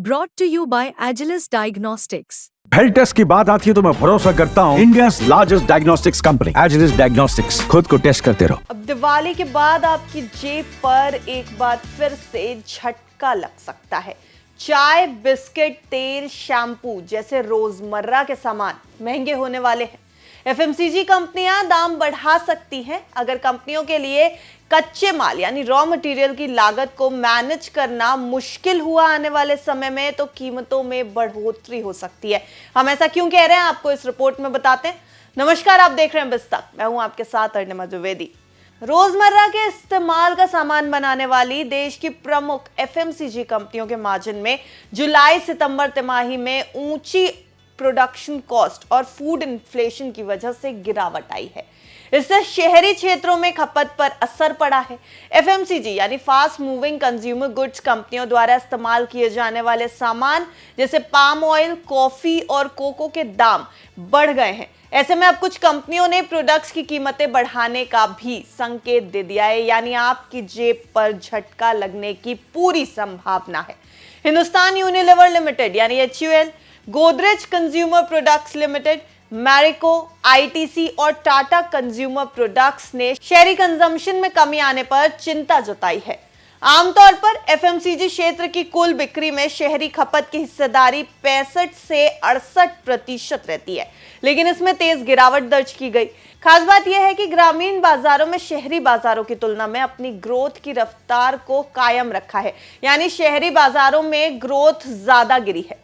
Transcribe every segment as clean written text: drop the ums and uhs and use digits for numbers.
Brought to you by Agilus Diagnostics. Health test की बात आती है तो मैं भरोसा करता हूँ India's largest diagnostics company Agilus Diagnostics. खुद को टेस्ट करते रहो। अब दिवाली के बाद आपकी जेब पर एक बार फिर से झटका लग सकता है। चाय, बिस्किट, तेल, शैम्पू जैसे रोजमर्रा के सामान महंगे होने वाले हैं। एफएमसीजी कंपनियां दाम बढ़ा सकती हैं अगर कंपनियों के लिए कच्चे माल यानी रॉ मटेरियल की लागत को मैनेज करना मुश्किल हुआ आने वाले समय में, तो कीमतों में बढ़ोतरी हो सकती है। हम ऐसा क्यों कह रहे हैं आपको इस रिपोर्ट में बताते हैं। नमस्कार, आप देख रहे हैं बिस्तक, मैं हूं आपके साथ अर्णिमा द्विवेदी। रोजमर्रा के इस्तेमाल का सामान बनाने वाली देश की प्रमुख एफएमसीजी कंपनियों के मार्जिन में जुलाई सितंबर तिमाही में ऊंची प्रोडक्शन कॉस्ट और फूड इन्फ्लेशन की वजह से गिरावट आई है। इससे शहरी क्षेत्रों में खपत पर असर पड़ा है। एफएमसीजी यानी फास्ट मूविंग कंज्यूमर गुड्स कंपनियों द्वारा इस्तेमाल किए जाने वाले सामान जैसे पाम ऑयल, कॉफी और कोको के दाम बढ़ गए हैं। ऐसे में अब कुछ कंपनियों ने प्रोडक्ट्स की कीमतें बढ़ाने का भी संकेत दे दिया है, यानी आपकी जेब पर झटका लगने की पूरी संभावना है। हिंदुस्तान यूनिलीवर लिमिटेड यानी HUL, Godrej consumer products limited, Marico, ITC और टाटा कंज्यूमर प्रोडक्ट्स ने शहरी कंजम्पशन में कमी आने पर चिंता जताई है। आमतौर पर एफएमसीजी क्षेत्र की कुल बिक्री में शहरी खपत की हिस्सेदारी 65 से 68% रहती है, लेकिन इसमें तेज गिरावट दर्ज की गई। खास बात यह है कि ग्रामीण बाजारों में शहरी बाजारों की तुलना में अपनी ग्रोथ की रफ्तार को कायम रखा है, यानी शहरी बाजारों में ग्रोथ ज्यादा गिरी है।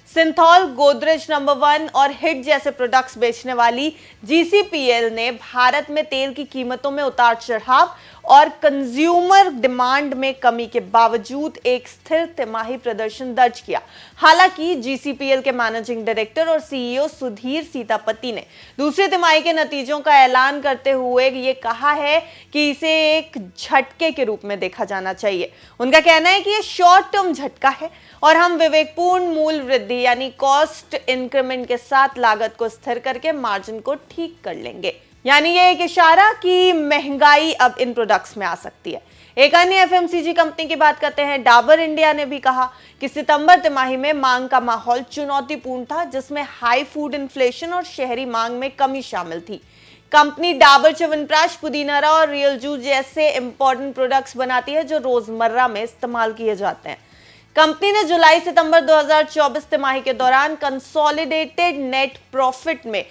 सिंथॉल, गोदरेज नंबर 1 और हिट जैसे प्रोडक्ट्स बेचने वाली जीसीपीएल ने भारत में तेल की कीमतों में उतार चढ़ाव और कंज्यूमर डिमांड में कमी के बावजूद एक स्थिर तिमाही प्रदर्शन दर्ज किया। हालांकि जीसीपीएल के मैनेजिंग डायरेक्टर और सीईओ सुधीर सीतापति ने दूसरे तिमाही के नतीजों का ऐलान करते हुए ये कहा है कि इसे एक झटके के रूप में देखा जाना चाहिए। उनका कहना है कि ये शॉर्ट टर्म झटका है और हम विवेकपूर्ण मूल्य वृद्धि यानी कॉस्ट इंक्रीमेंट के साथ लागत को स्थिर करके मार्जिन को ठीक कर लेंगे। यानी ये एक इशारा कि महंगाई अब इन प्रोडक्ट्स में आ सकती है। एक अन्य एफएमसीजी कंपनी की बात करते हैं। डाबर इंडिया ने भी कहा कि सितंबर तिमाही में मांग का माहौल चुनौतीपूर्ण था, जिसमें हाई फूड इन्फ्लेशन और शहरी मांग में कमी शामिल थी। कंपनी डाबर च्यवनप्राश, पुदीना और रियल जूस जैसे इंपॉर्टेंट प्रोडक्ट्स बनाती है जो रोजमर्रा में इस्तेमाल किए जाते हैं। कंपनी ने जुलाई सितंबर 2024 तिमाही के दौरान कंसोलिडेटेड नेट प्रॉफिट में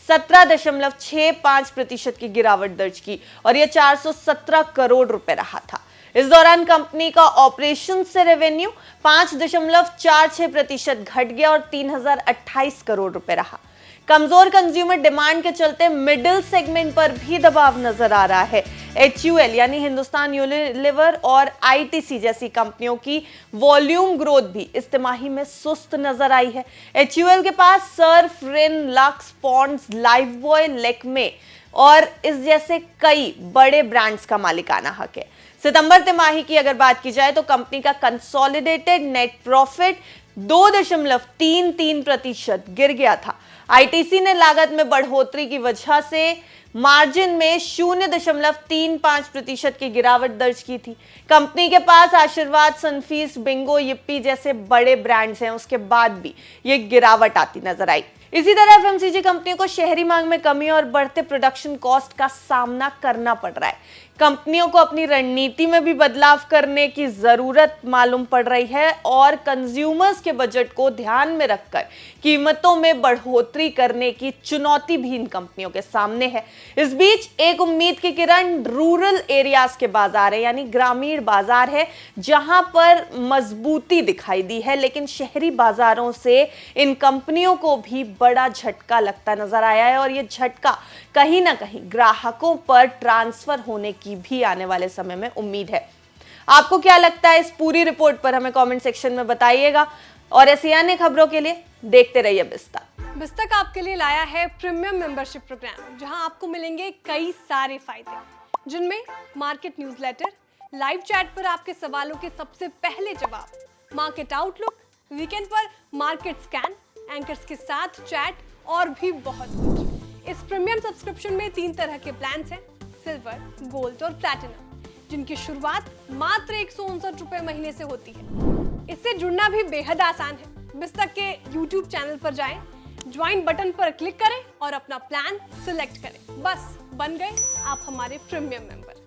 17.65% की गिरावट दर्ज की और यह 417 करोड़ रुपए रहा था। इस दौरान कंपनी का ऑपरेशन से रेवेन्यू 5.46% घट गया और 3028 करोड़ रुपए रहा। कमजोर कंज्यूमर डिमांड के चलते मिडिल सेगमेंट पर भी दबाव नजर आ रहा है। HUL यानी हिंदुस्तान यूनिलीवर और आईटीसी जैसी कंपनियों की वॉल्यूम ग्रोथ भी इस तिमाही में सुस्त नजर आई है। HUL के पास सर्फ, रिन, लक्स, पॉन्ड्स, लाइफबॉय, लेक्मे और इस जैसे कई बड़े ब्रांड्स का मालिकाना हक है। सितंबर तिमाही की अगर बात की जाए तो कंपनी का कंसोलिडेटेड नेट प्रॉफिट 2.33% गिर गया था। आईटीसी ने लागत में बढ़ोतरी की वजह से मार्जिन में 0.35% की गिरावट दर्ज की थी। कंपनी के पास आशीर्वाद, सनफीस्ट, बिंगो, यिप्पी जैसे बड़े ब्रांड्स हैं, उसके बाद भी ये गिरावट आती नजर आई। इसी तरह एफएमसीजी कंपनियों को शहरी मांग में कमी और बढ़ते प्रोडक्शन कॉस्ट का सामना करना पड़ रहा है। कंपनियों को अपनी रणनीति में भी बदलाव करने की जरूरत मालूम पड़ रही है और कंज्यूमर्स के बजट को ध्यान में रखकर कीमतों में बढ़ोतरी करने की चुनौती भी इन कंपनियों के सामने है। इस बीच एक उम्मीद की किरण रूरल एरियाज के बाजार है, यानी ग्रामीण बाजार है, जहां पर मजबूती दिखाई दी है, लेकिन शहरी बाजारों से इन कंपनियों को भी बड़ा झटका लगता नजर आया है और ये झटका कहीं ना कहीं ग्राहकों पर ट्रांसफर होने की भी आने वाले समय में उम्मीद है। आपको क्या लगता है इस पूरी रिपोर्ट पर, हमें कमेंट सेक्शन में बताइएगा और ऐसी अन्य खबरों के लिए देखते रहिए बिस्तक। बिस्तक आपके लिए लाया है प्रीमियम मेंबरशिप प्रोग्राम, जहां आपको मिलेंगे कई सारे फायदे, जिनमें मार्केट न्यूज़लेटर, लाइव चैट पर आपके सवालों के सबसे पहले जवाब, मार्केट आउटलुक, वीकेंड पर मार्केट स्कैन, एंकर्स के साथ चैट और भी बहुत कुछ। इस प्रीमियम सब्सक्रिप्शन में 3 तरह के प्लान्स हैं, सिल्वर, गोल्ड और प्लैटिनम, जिनकी शुरुआत मात्र 159 रुपए महीने से होती है। इससे जुड़ना भी बेहद आसान है। बिस्तक के YouTube चैनल पर जाएं, ज्वाइन बटन पर क्लिक करें और अपना प्लान सिलेक्ट करें। बस बन गए आप हमारे प्रीमियम मेंबर।